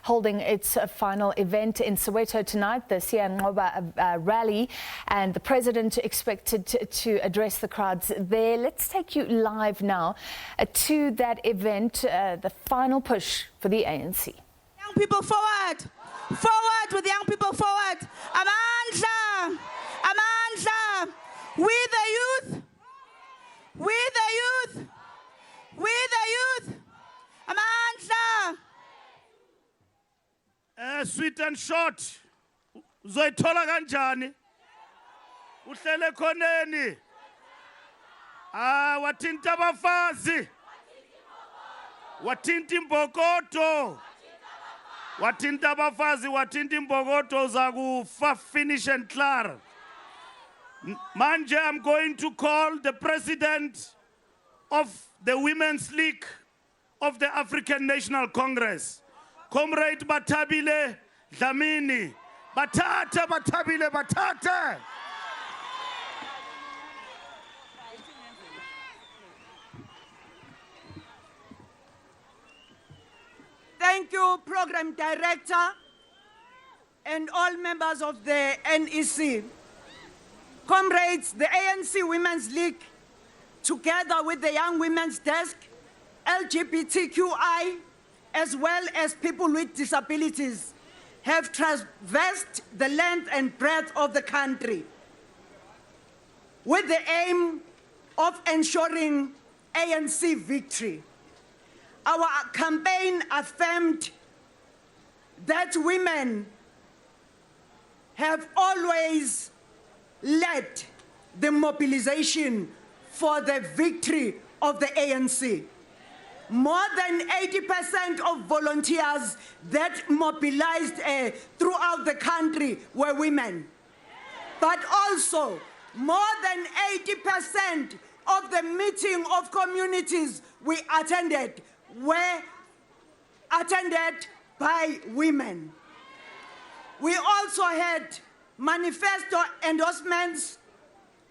holding its final event in Soweto tonight, the Siyanqoba rally, and the president expected to address the crowds there. Let's take you live now to that event, the final push for the ANC. Young people forward! Forward with young people forward! Amandla! Amandla! We the youth! We the youth! We the youth! Amandla! Sweet and short. Uzoyithola kanjani? Uhlele khoneni. Wathinta abafazi. Wathinta imbokodo. Wathinta abafazi, wathinta imbokodo uzakufa, finish and clear. Manje, I'm going to call the president of the Women's League of the African National Congress, Comrade Bathabile Dlamini. Batata, Bathabile, Batata. Thank you, Program Director, and all members of the NEC. Comrades, the ANC Women's League, together with the Young Women's Desk, LGBTQI, as well as people with disabilities, have traversed the length and breadth of the country with the aim of ensuring ANC victory. Our campaign affirmed that women have always led the mobilization for the victory of the ANC. More than 80% of volunteers that mobilized throughout the country were women. But also, more than 80% of the meeting of communities we attended were attended by women. We also had manifesto endorsements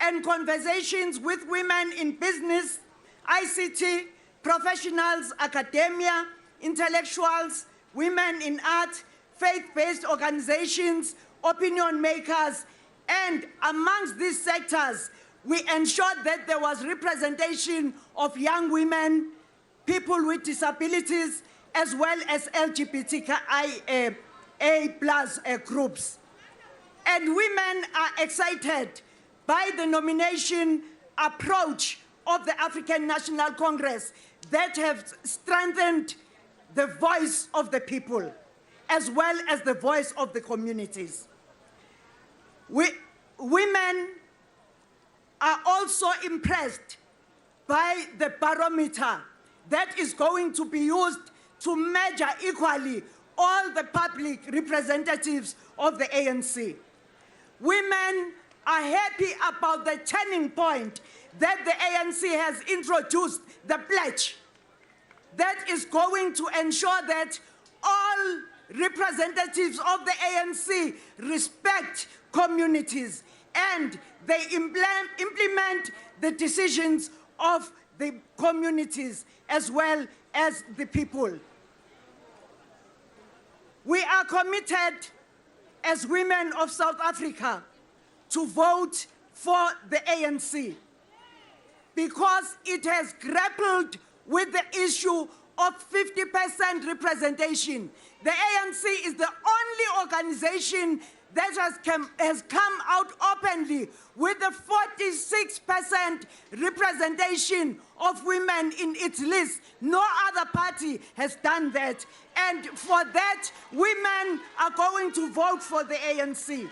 and conversations with women in business, ICT, professionals, academia, intellectuals, women in art, faith-based organizations, opinion makers, and amongst these sectors, we ensured that there was representation of young women, people with disabilities, as well as LGBTQIA+ groups. And women are excited by the nomination approach of the African National Congress that have strengthened the voice of the people, as well as the voice of the communities. Women are also impressed by the barometer that is going to be used to measure equally all the public representatives of the ANC. Women are happy about the turning point that the ANC has introduced, the pledge, that is going to ensure that all representatives of the ANC respect communities and they implement the decisions of the communities as well as the people. We are committed as women of South Africa to vote for the ANC because it has grappled with the issue of 50% representation. The ANC is the only organization that has come out openly with the 46% representation of women in its list. No other party has done that. And for that, women are going to vote for the ANC.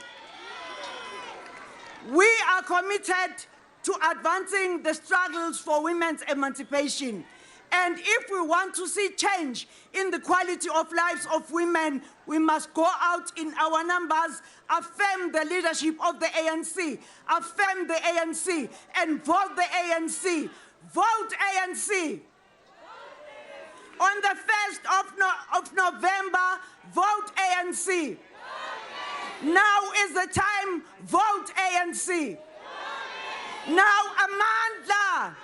We are committed to advancing the struggles for women's emancipation. And if we want to see change in the quality of lives of women, we must go out in our numbers, affirm the leadership of the ANC, affirm the ANC, and vote the ANC. Vote ANC. On the 1st of November, vote ANC. Now is the time, vote ANC. Now, Amandla.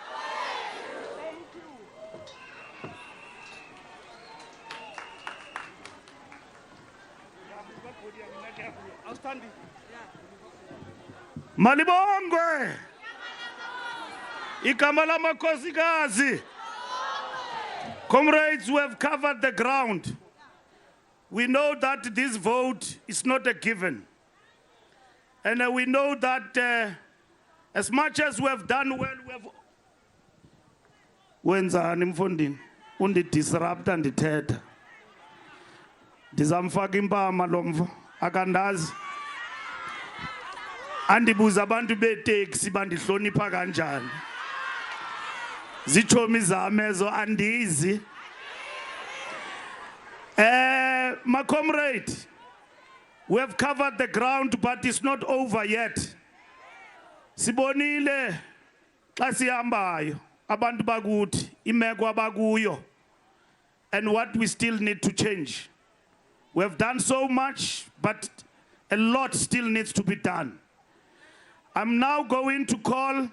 Malibongwe. Igama lamakhosikazi. Comrades, we have covered the ground. We know that this vote is not a given. And we know that as much as we have done well, we have... Wenzani mfondini? Disrupt and ndithetha. Ndizamfaka impama lomvo akandazi. Andibuza abantu beteksi bandihlonipha kanjani. Zitshomi zami ezo andizi. My comrade, we have covered the ground, but it's not over yet. Sibonile xa sihambayo abantu bakuthi imeko abakuyo and what we still need to change. We have done so much, but a lot still needs to be done. I'm now going to call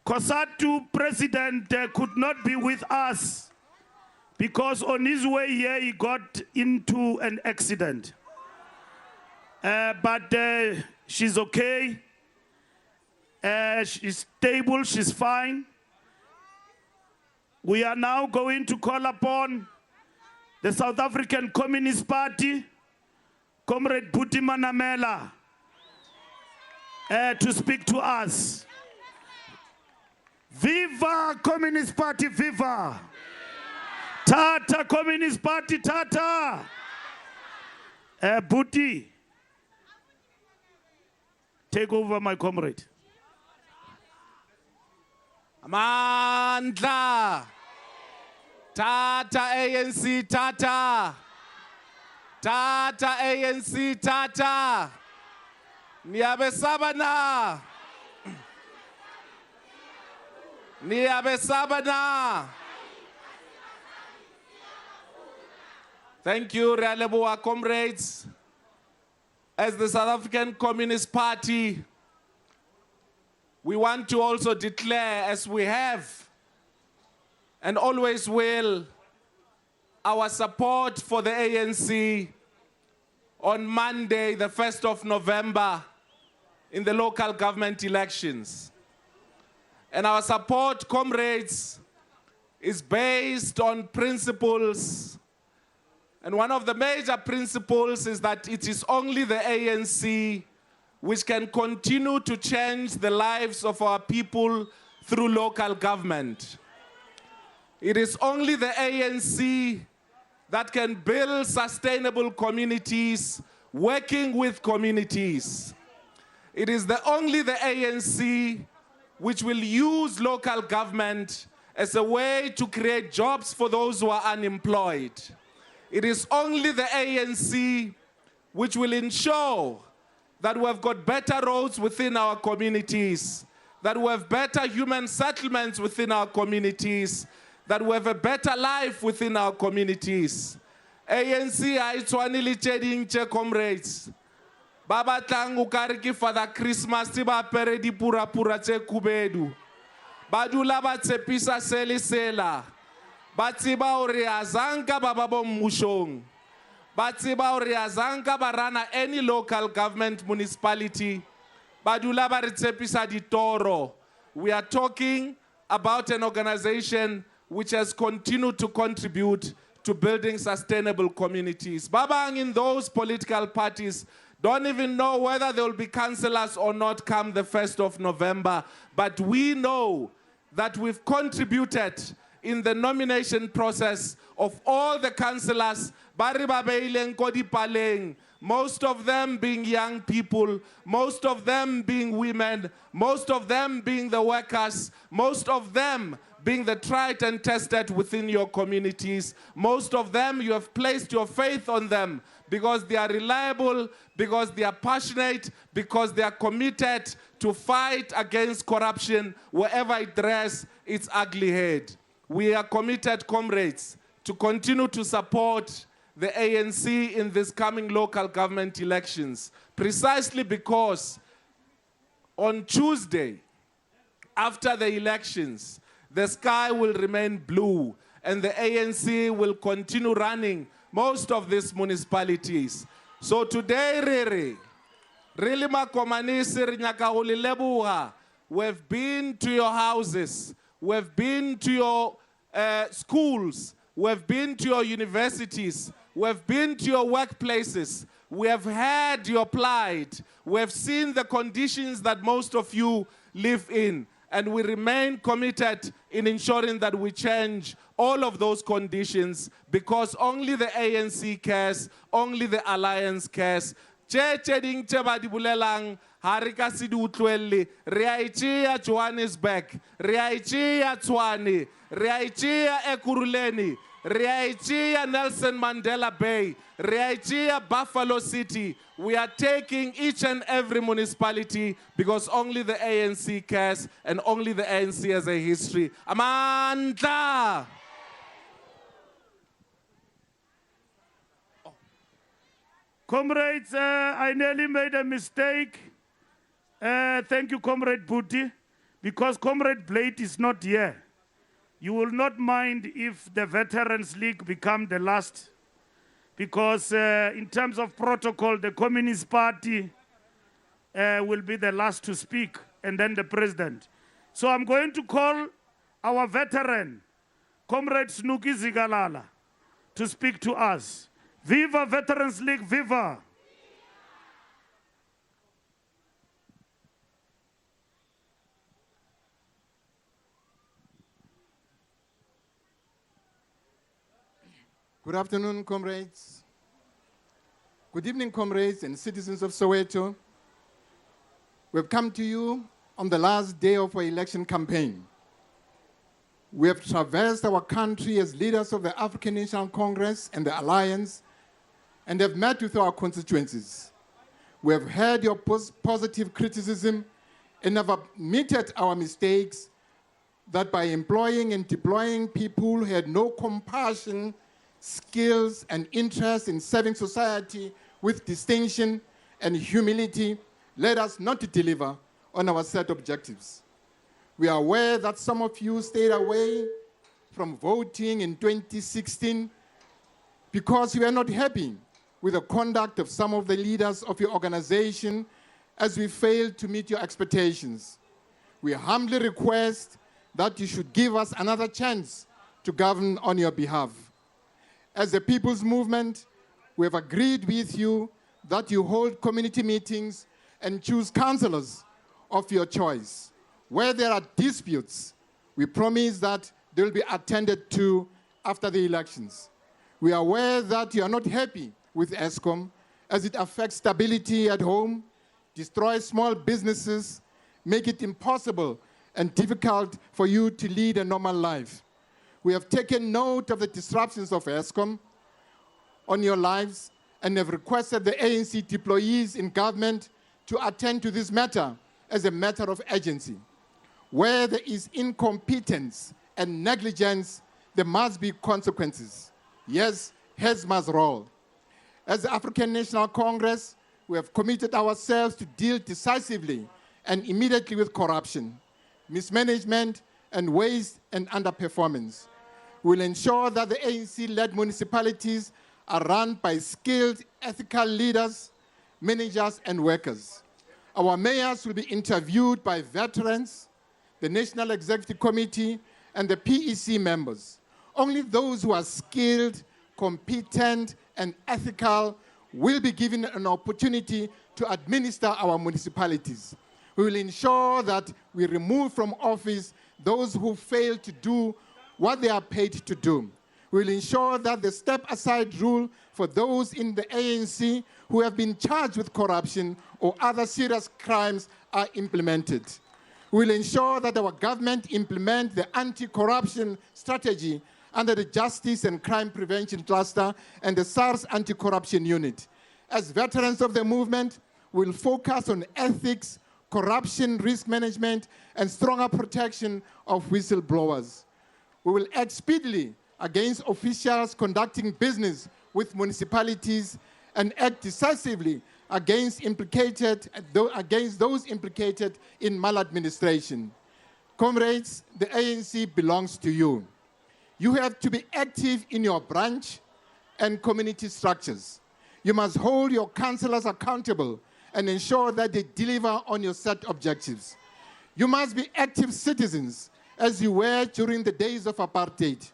COSATU president could not be with us because on his way here he got into an accident. But she's okay. She's stable, she's fine. We are now going to call upon the South African Communist Party, Comrade Buti Manamela, to speak to us. Viva Communist Party, viva! Tata Communist Party, tata! Buti, take over, my comrade. Amandla. Tata ANC, tata. Tata ANC, tata. Niyabesaba na. Niyabesaba na. Thank you, Realeboa comrades. As the South African Communist Party, we want to also declare, as we have and always will, our support for the ANC on Monday, the 1st of November, in the local government elections. And our support, comrades, is based on principles. And one of the major principles is that it is only the ANC which can continue to change the lives of our people through local government. It is only the ANC that can build sustainable communities, working with communities. It is only the ANC which will use local government as a way to create jobs for those who are unemployed. It is only the ANC which will ensure that we have got better roads within our communities, that we have better human settlements within our communities, that we have a better life within our communities. ANC haitshwanele tše dintše, comrades. Ba batlang o kare ke Father Christmas ba apere dipurapura tše khubedu. Ba dula ba tshepisa se le sela. Ba tseba hore azanka ba ba mmušong. Ba tseba hore azanka ba rana any local government municipality. Ba dula ba re tshepisa ditoro. We are talking about an organization which has continued to contribute to building sustainable communities. Ba bang in those political parties don't even know whether they will be councillors or not come the 1st of November. But we know that we've contributed in the nomination process of all the councillors, most of them being young people, most of them being women, most of them being the workers, most of them being the tried and tested within your communities. Most of them, you have placed your faith on them because they are reliable, because they are passionate, because they are committed to fight against corruption wherever it rears its ugly head. We are committed, comrades, to continue to support the ANC in this coming local government elections, precisely because on Tuesday, after the elections, the sky will remain blue and the ANC will continue running most of these municipalities. So today, really makomanisi re nyaka go le leboga. We've been to your houses, we've been to your schools, we've been to your universities, we've been to your workplaces, we have heard your plight, we have seen the conditions that most of you live in, and we remain committed in ensuring that we change all of those conditions, because only the ANC cares, only the Alliance cares. Che ding che ba di bulelang harika si di utlwelle re a itšea Johannesburg, re a itšea Tshwane, re a itšea Ekurhuleni, re a itšea Nelson Mandela Bay, re a itšea Buffalo City. We are taking each and every municipality because only the ANC cares and only the ANC has a history. Amandla! Comrades, I nearly made a mistake. Thank you, Comrade Booty, because Comrade Blade is not here. You will not mind if the Veterans League become the last, because in terms of protocol, the Communist Party will be the last to speak, and then the president. So I'm going to call our veteran, Comrade Snooki Zigalala, to speak to us. Viva Veterans League, viva! Good afternoon, comrades. Good evening, comrades and citizens of Soweto. We've come to you on the last day of our election campaign. We have traversed our country as leaders of the African National Congress and the Alliance and have met with our constituencies. We have heard your positive criticism and have admitted our mistakes, that by employing and deploying people who had no compassion, skills, and interest in serving society with distinction and humility led us not to deliver on our set objectives. We are aware that some of you stayed away from voting in 2016 because you are not happy with the conduct of some of the leaders of your organization as we failed to meet your expectations. We humbly request that you should give us another chance to govern on your behalf. As a people's movement, we have agreed with you that you hold community meetings and choose councillors of your choice. Where there are disputes, we promise that they will be attended to after the elections. We are aware that you are not happy with ESCOM as it affects stability at home, destroys small businesses, make it impossible and difficult for you to lead a normal life. We have taken note of the disruptions of ESCOM on your lives and have requested the ANC employees in government to attend to this matter as a matter of urgency. Where there is incompetence and negligence, there must be consequences. Yes, heads must roll. As the African National Congress, we have committed ourselves to deal decisively and immediately with corruption, mismanagement, and waste and underperformance. We will ensure that the ANC-led municipalities are run by skilled, ethical leaders, managers, and workers. Our mayors will be interviewed by veterans, the National Executive Committee, and the PEC members. Only those who are skilled, competent, and ethical will be given an opportunity to administer our municipalities. We will ensure that we remove from office those who fail to do what they are paid to do. We will ensure that the step-aside rule for those in the ANC who have been charged with corruption or other serious crimes are implemented. We will ensure that our government implement the anti-corruption strategy under the Justice and Crime Prevention Cluster and the SARS Anti-Corruption Unit. As veterans of the movement, we will focus on ethics, corruption, risk management, and stronger protection of whistleblowers. We will act speedily against officials conducting business with municipalities and act decisively against those implicated in maladministration. Comrades, the ANC belongs to you. You have to be active in your branch and community structures. You must hold your councillors accountable and ensure that they deliver on your set objectives. You must be active citizens, as you were during the days of apartheid.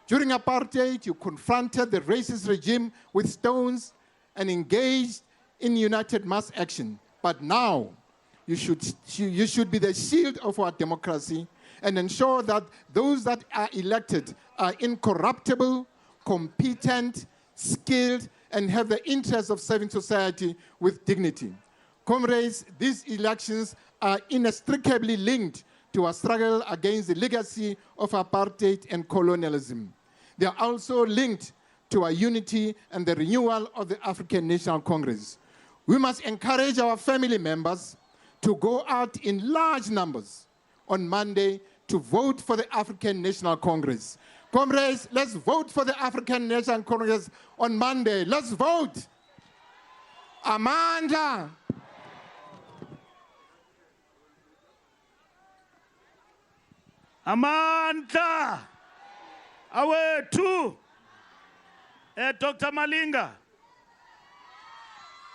During apartheid, you confronted the racist regime with stones and engaged in united mass action. But now, you should be the shield of our democracy and ensure that those that are elected are incorruptible, competent, skilled, and have the interest of serving society with dignity. Comrades, these elections are inextricably linked to our struggle against the legacy of apartheid and colonialism. They are also linked to our unity and the renewal of the African National Congress. We must encourage our family members to go out in large numbers on Monday to vote for the African National Congress. Comrades, let's vote for the African National Congress on Monday. Let's vote. Amanda. Amandla awethu Dr. Malinga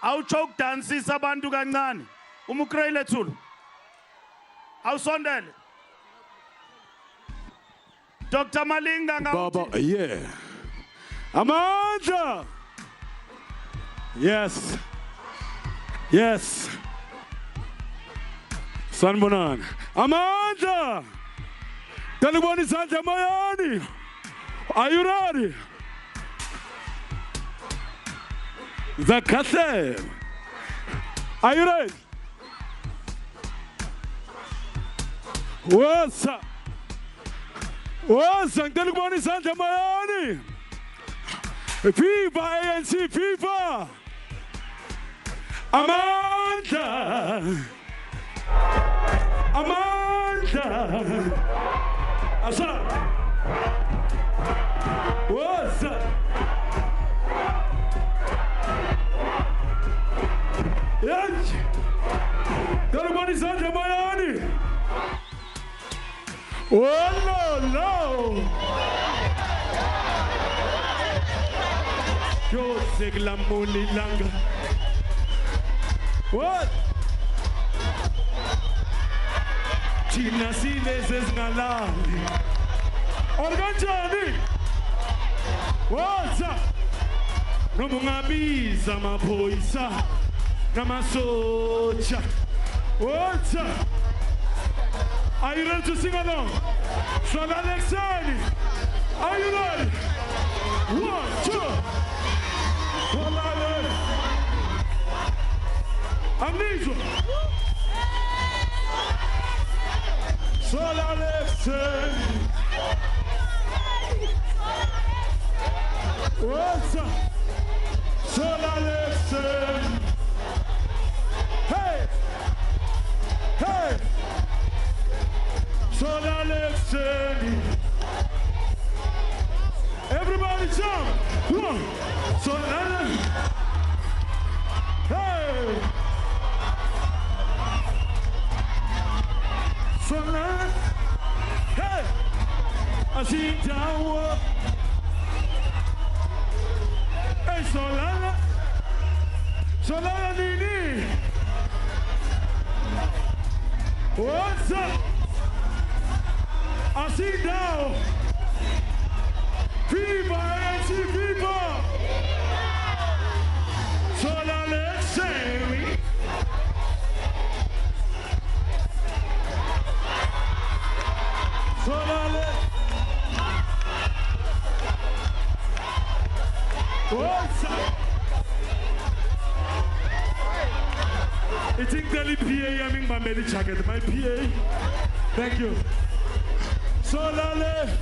awutsho ukudansisa abantu kancane umukreyile thulu awusondele Dr. Malinga Baba, yeah. Amandla. Yes. Yes. Sanbonan. Amandla. Talibani Santa Mayani. Are you ready? Zakase. Are you ready? What's up? What's up? Talibani Santa Mayani. Viva ANC, viva! Amanda! Amanda! Asa! What's up? Yes! Everybody Santa Mayani! Oh no! Yo segla muli langa. What? China siles es galali. Organjani. What's up? No mungabiza maphoyisa. Namasocha. What's up? Are you ready to sing along? So Alexani. Are you ready? 1, 2. Amigo. Sola listen. What's up? Sola listen. Hey. Hey. Sola listen. Everybody jump. One. Sola. Hey. Sola. Hey. I see down. Hey, Sola. Sola Nini. What's up? I see down. Viva ANC, viva! Sola let's say. Sola let's. What's up? I think the PA, I'm in my medical jacket. My PA. Thank you. Sola let's.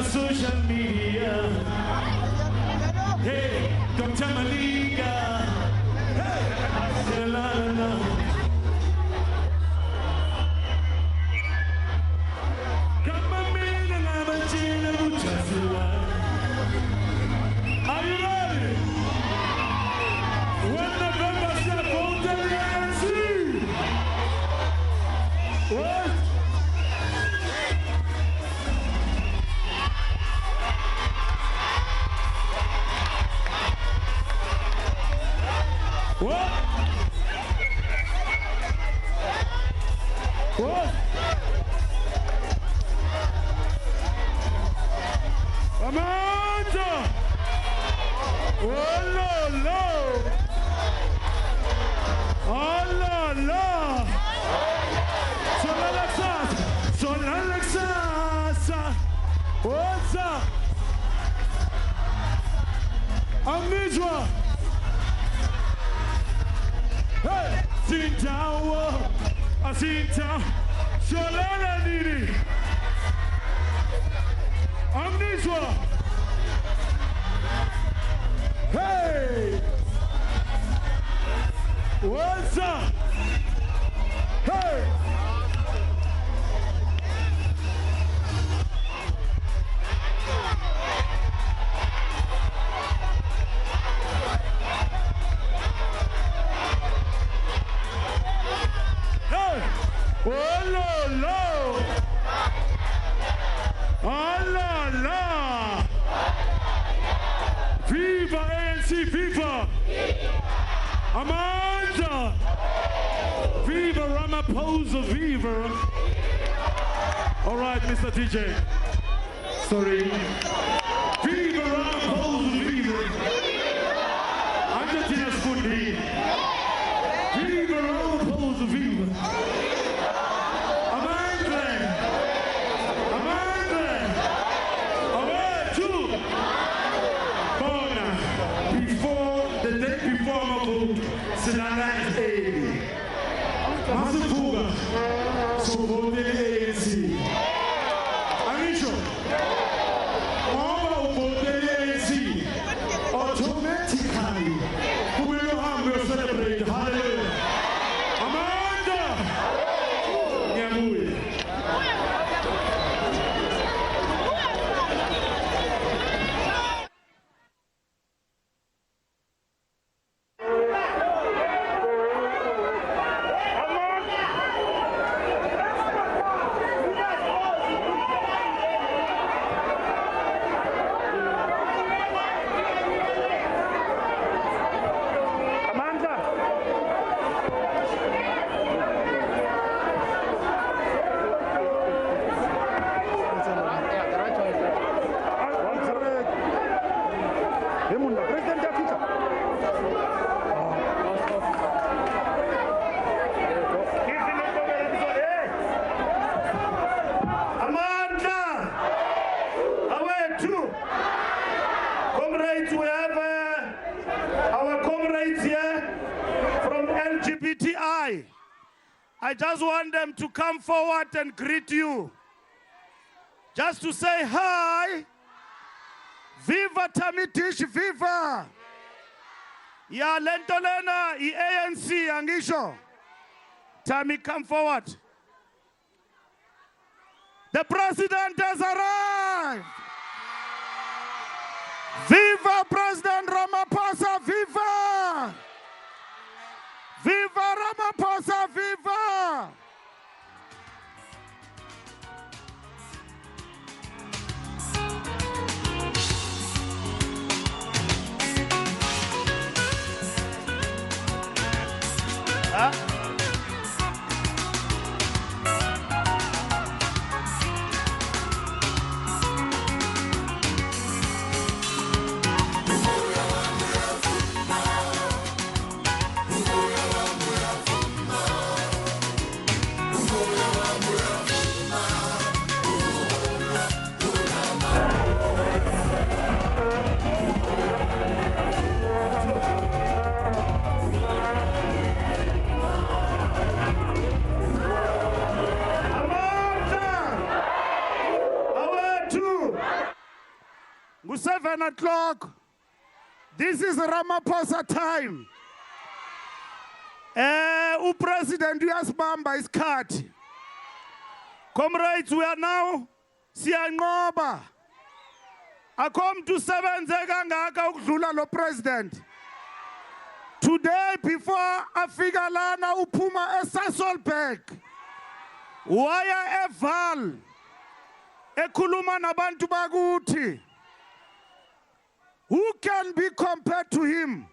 Social media. Hey, Dr. Malinga. Hey, la la la. Come on, man, and I'm a china muchachila. Are you ready? When November said, vote the ANC. What? What? What? Amanda! Oh, no, no! Oh, no, no! Son Alexas! What's up? Amizwa! Hey! Sintawa! Asinta! Sholala Nini! Amizwa! Hey! What's up? Hey! Hey! Oh, no, no! Oh, la, la! Viva ANC, viva! Amanda! Viva Ramaphosa, viva! All right, Mr. DJ. Sorry. Viva Ramaphosa, viva! Argentina Spundi. Viva Ramaphosa, viva! Amanda! Amanda! Away, two! Bona, before the day before my vote, Sinana is 80. Masupuga, so vote the ANC. Anisho, all vote the ANC. Automatically, who will celebrate. Hallelujah. Amanda! Nyamui. Comrades, we have our comrades here from LGBTI. I just want them to come forward and greet you. Just to say hi. Viva Tamitish, viva! Ya lentolena, ANC, angisho. Tami, come forward. The president has arrived. Viva President Ramaphosa, viva! Viva Ramaphosa, viva! Huh? Ku 7 o'clock. This is Ramaphosa time. President uyasibamba isikhathi. Comrades, we are now Siyanqoba. Akho mntu usebenze kangaka ukudlula lo president. Today before afika lana uphuma eSasolburg. waya eval ekhuluma nabantu bakuthi. Who can be compared to him?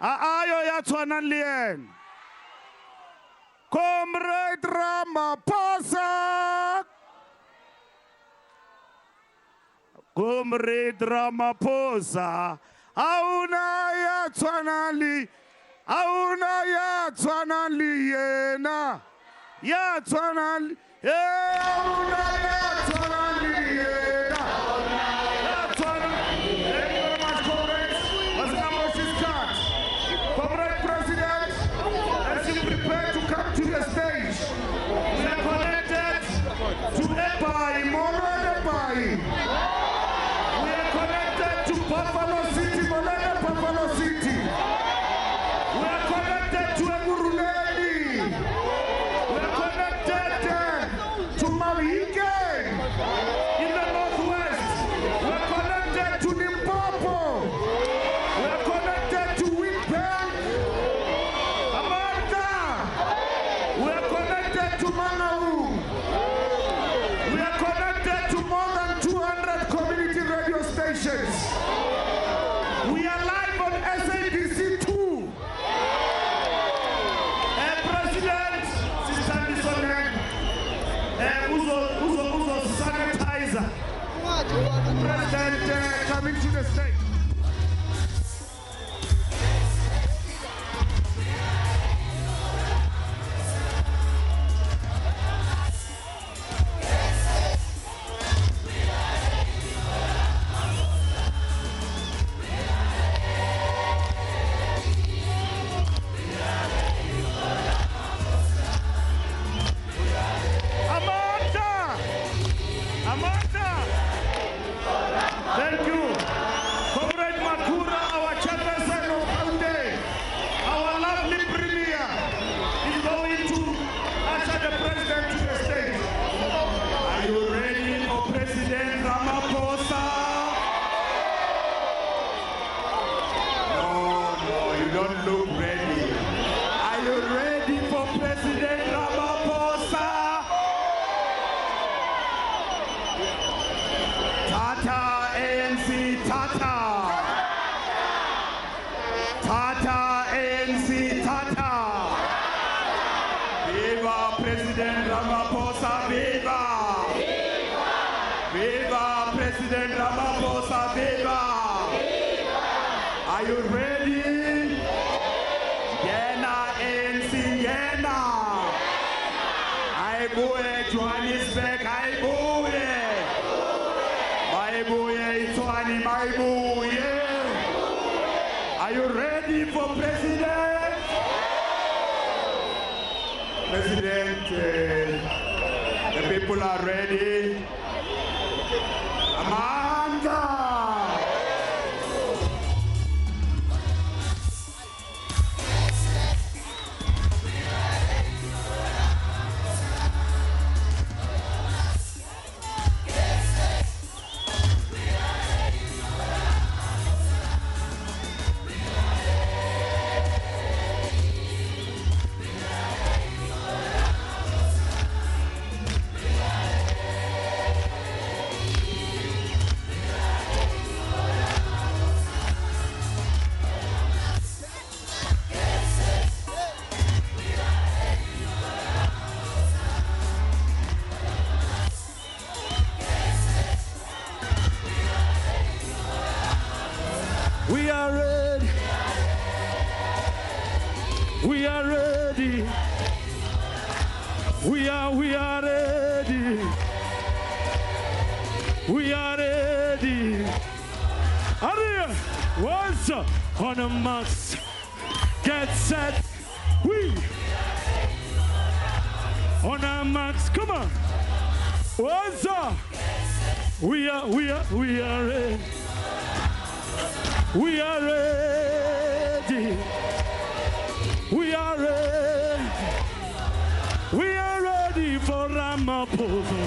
Ayo yathwana lien. Comrade Ramaphosa. Comrade Ramaphosa. Auna yathwana li. Auna yathwana liyena. Yathwana li. Auna yathwana liyena. Yathwana. Thank you very much, comrades. Let's number this card. Comrade President, as you prepare to come to the stage, we are connected to Epai, Moro Epai. We are connected to Buffalo City, Molena Buffalo City. We are connected to Emuruleni. We are connected to Mahike in the northwest. We are connected to Limpopo. We are connected to Witbank. Amanda. We are connected to Manau. We are connected to more than 200 community radio stations. We are live on SABC 2. President, Sister Sonnen, Uzo sanitizer. President coming to the stage. Amanda! Thank you. Comrade Makura, our chairperson of Monday, our lovely premier, is going to usher the president to the stage. Are you ready for President Ramaphosa? No, you don't look ready. Are you ready for President Ramaphosa? Tata ANC, Tata. Tata ANC, Tata. Viva President Ramaphosa, viva. Viva President Ramaphosa, viva. Are you ready? Yena ANC, Yena. Aibuye Johannesburg, Aibuye. Maibuye, Itwani, Maibuye. Are you ready for President? President, the people are ready. Amanda! We are ready. We are ready. We are ready. We are ready. Hurry! Once on a mark, get set. We on our marks. Come on. Once we are ready. We are ready. We are ready. We are ready for Ramaphosa.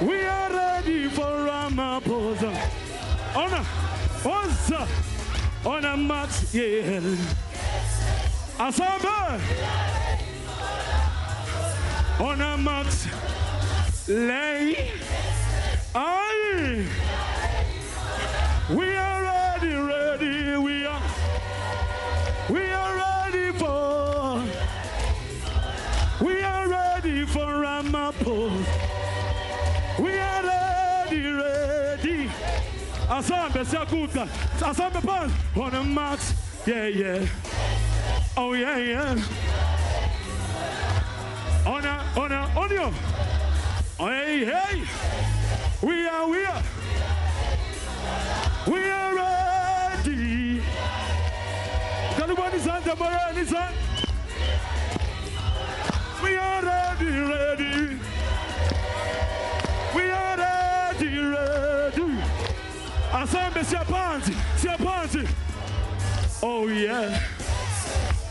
We are ready for Ramaphosa. On a max, yeah. Assemble. On a max. Lay. Aye. We are ready, ready. We are ready for. We are ready for Ramaphosa. We are ready, ready. Asambe Sakuta. Asambe Pan. On a max. Yeah, yeah. Oh, yeah, yeah. On you. Hey, hey. We are ready. Everybody's on the morning, son. We are ready, ready. We are ready, ready. Assemble, Siyanqoba. Oh, yeah.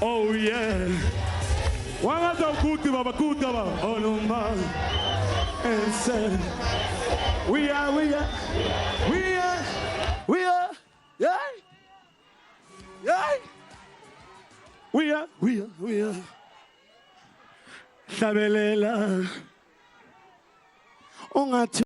Oh, yeah. Wangata kuti baba. Oh, no, man. And said, we are. Yeah. We are. Sabelela.